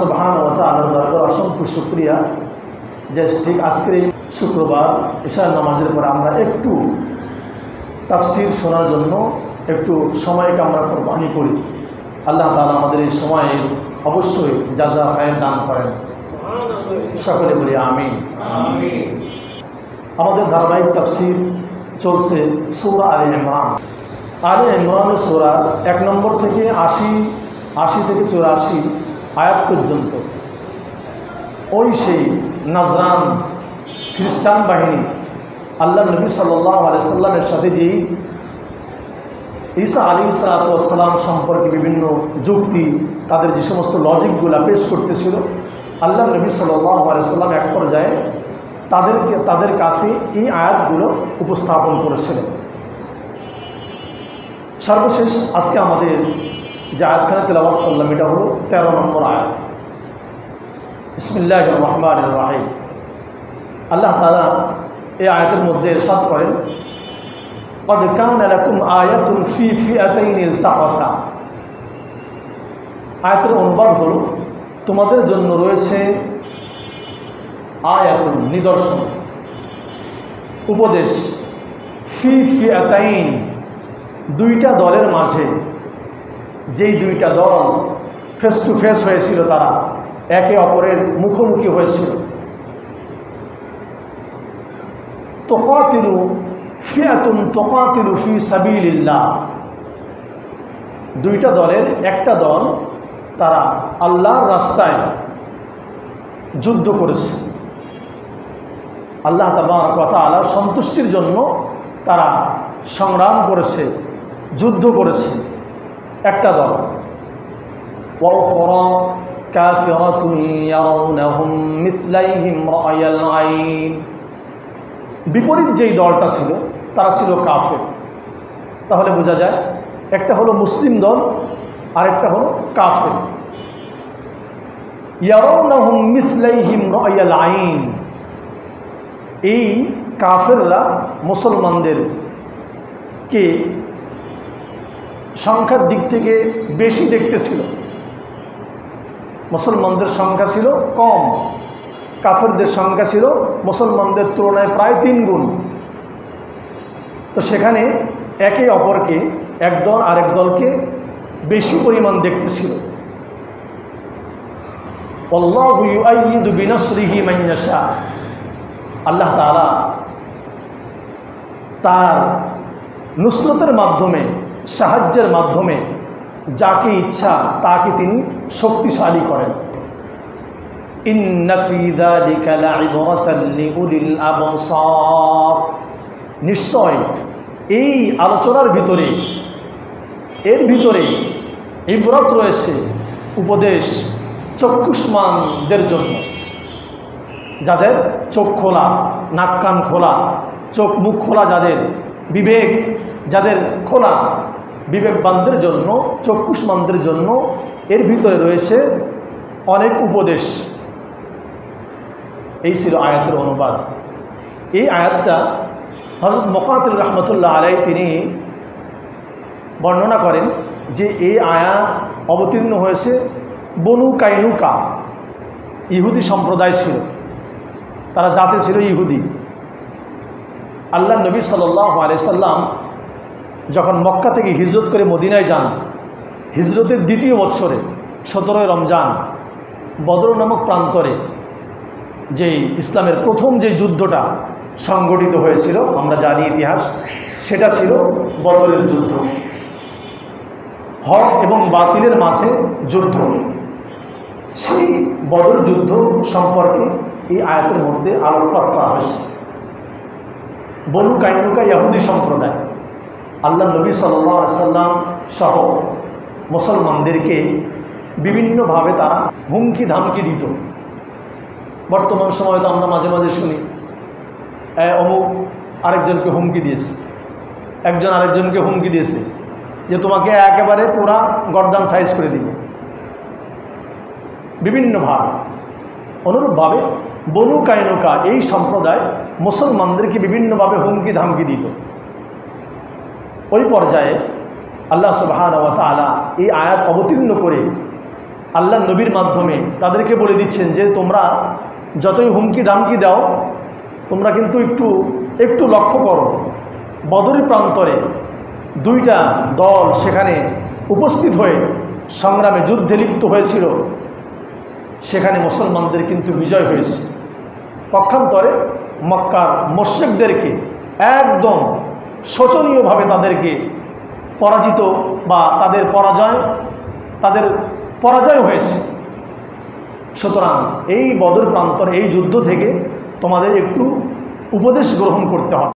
সুবহানাহু ওয়া তাআলার দরবারে অসংখ্য শুকরিয়া যে ঠিক আজকের এই শুক্রবার ইশার নামাজের পরে আমরা একটু তাফসীর শোনার জন্য একটু সময়কে আমরা কোরবানি করি। আল্লাহ তাআলা আমাদের এই সময়ের অবশ্যই জাযা খায়ের দান করেন, সকলে বলি আমিন। আমাদের ধারাবাহিক তাফসীর চলছে সূরা আলে ইমরান। আলে ইমরানের সূরার 1 নম্বর থেকে 80 থেকে 84 আয়াত পর্যন্ত ওই সেই নাজরান খ্রিস্টান বাহিনী আল্লাহ নবী সাল্লাল্লাহু আলাইহি সাল্লামের সাথে যেই ঈসা আলাইহিস সালাম সম্পর্কে বিভিন্ন যুক্তি, তাদের যে সমস্ত লজিকগুলা পেশ করতেছিল, আল্লাহ নবী সাল্লাল্লাহু আলাইহি সাল্লাম এক পর্যায়ে তাদের কাছে এই আয়াতগুলো উপস্থাপন করেছিলেন। সর্বশেষ আজকে আমাদের যে আয়াতখানে তেলাওয়াত করলাম এটা হলো 13 নম্বর আয়াত। বিসমিল্লাহির রহমানির রহিম। আল্লাহ তাআলা এই আয়াতের মধ্যে ইরশাদ করেন, قد كان لكم آية في فئتين التقتا। আয়াতের অনুবাদ হলো তোমাদের জন্য রয়েছে আয়াতুন নিদর্শন, উপদেশ, ফি ফিআতাইন দুইটা দলের মাঝে, যেই দুইটা দল ফেস টু ফেস হয়েছিল, তারা একে অপরের মুখোমুখি হয়েছিল। তুকাতিলু ফিআতুন তুকাতিলু ফি সাবিলিল্লাহ, দুইটা দলের একটা দল তারা আল্লাহর রাস্তায় যুদ্ধ করেছে, আল্লাহ তাবারক ওয়া তাআলার সন্তুষ্টির জন্য তারা সংগ্রাম করেছে, যুদ্ধ করেছে একটা দল। ওয়া উখরা কাফিরাতুন ইয়ারাউনাহুম মিসলাইহিম রায়াল আইন, বিপরীত যেই দলটা ছিল তারা ছিল কাফের। তাহলে বোঝা যায় একটা হলো মুসলিম দল আর একটা হলো কাফের। ইয়ারাউনাহুম মিসলাইহিম রায়াল আইন, এই কাফেররা মুসলমানদেরকে সংখ্যার দিক থেকে বেশি দেখতেছিল। মুসলমানদের সংখ্যা ছিল কম, কাফেরদের সংখ্যা ছিল মুসলমানদের তুলনায় প্রায় 3 গুণ। তো সেখানে একে অপরকে এক দল আরেক দলকে বেশি পরিমাণ দেখতেছিল। আল্লাহু ইউআইয়িদু বিনাসরিহি মান ইয়াশা, আল্লাহ তাআলা তার নুসরতের মাধ্যমে, সাহায্যের মাধ্যমে যাকে ইচ্ছা তাকে তিনি শক্তিশালী করেন। ইন্না ফি যালিকা লাইবরাতান লিউলিল আবসার, নিশ্চয় এই আলোচনার ভিতরে, এর ভিতরে ইবরত রয়েছে, উপদেশ চক্ষুষ্মানদের জন্য, যাদের চোখ খোলা, নাক কান খোলা, চোখ মুখ খোলা, যাদের বিবেক যাদের খোলা, বিবেকবানদের জন্য, চক্ষুষ্মানদের জন্য এর ভিতরে রয়েছে অনেক উপদেশ। এই ছিল আয়াতের অনুবাদ। এই আয়াতটা হযরত মুকাতিল রাহমাতুল্লাহ আলাইহি তিনি বর্ণনা করেন যে এই আয়াত অবতীর্ণ হয়েছে বনু কাইনুকা, ইহুদি সম্প্রদায় ছিল, তারা জাতি ছিল ইহুদি। আল্লাহ নবী সাল্লাল্লাহু আলাইহি সাল্লাম যখন মক্কা থেকে হিজরত করে মদিনায় যান, হিজরতের 2য় বৎসরে 17 রমজান বদর নামক প্রান্তরে যেই ইসলামের প্রথম যে যুদ্ধটা সংগঠিত হয়েছিল, আমরা জানি ইতিহাস, সেটা ছিল বদরের যুদ্ধ, হক এবং বাতিলের মাঝে যুদ্ধ। সেই বদর যুদ্ধ সম্পর্কে এই আয়াতের মধ্যে আলোকপাত করা হয়েছে। বনু কাইনুকা ইহুদি সম্প্রদায় আল্লাহ নবী সাল্লাল্লাহু আলাইহি সাল্লাম সহ মুসলমানদেরকে বিভিন্নভাবে তারা হুমকি ধামকি দিত। বর্তমান সময়ে তো আমরা মাঝে মাঝে শুনি অমুক আরেকজনকে হুমকি দিয়েছে, একজন আরেকজনকে হুমকি দিয়েছে যে তোমাকে একেবারে পুরা গর্দান সাইজ করে দিব, বিভিন্নভাবে। অনুরূপভাবে বনু কাইনুকা এই সম্প্রদায় মুসলমানদেরকে বিভিন্নভাবে হুমকি ধামকি দিত। ওই পর্যায়ে আল্লাহ সুবহানাহু ওয়া তাআলা এই আয়াত অবতীর্ণ করে আল্লাহ নবীর মাধ্যমে তাদেরকে বলে দিচ্ছেন যে তোমরা যতই হুমকি দামকি দাও, তোমরা কিন্তু একটু লক্ষ্য করো, বদরের প্রান্তরে দুইটা দল সেখানে উপস্থিত হয়ে সংগ্রামে যুদ্ধে লিপ্ত হয়েছিল, সেখানে মুসলমানদের কিন্তু বিজয় হয়েছে। পক্ষান্তরে মক্কার মুশরিকদেরকে একদম শোচনীয়ভাবে তাদেরকে পরাজিত বা তাদের পরাজয় হয়েছে। সুতরাং এই বদর প্রান্তর এই যুদ্ধ থেকে তোমাদের একটু উপদেশ গ্রহণ করতে হবে।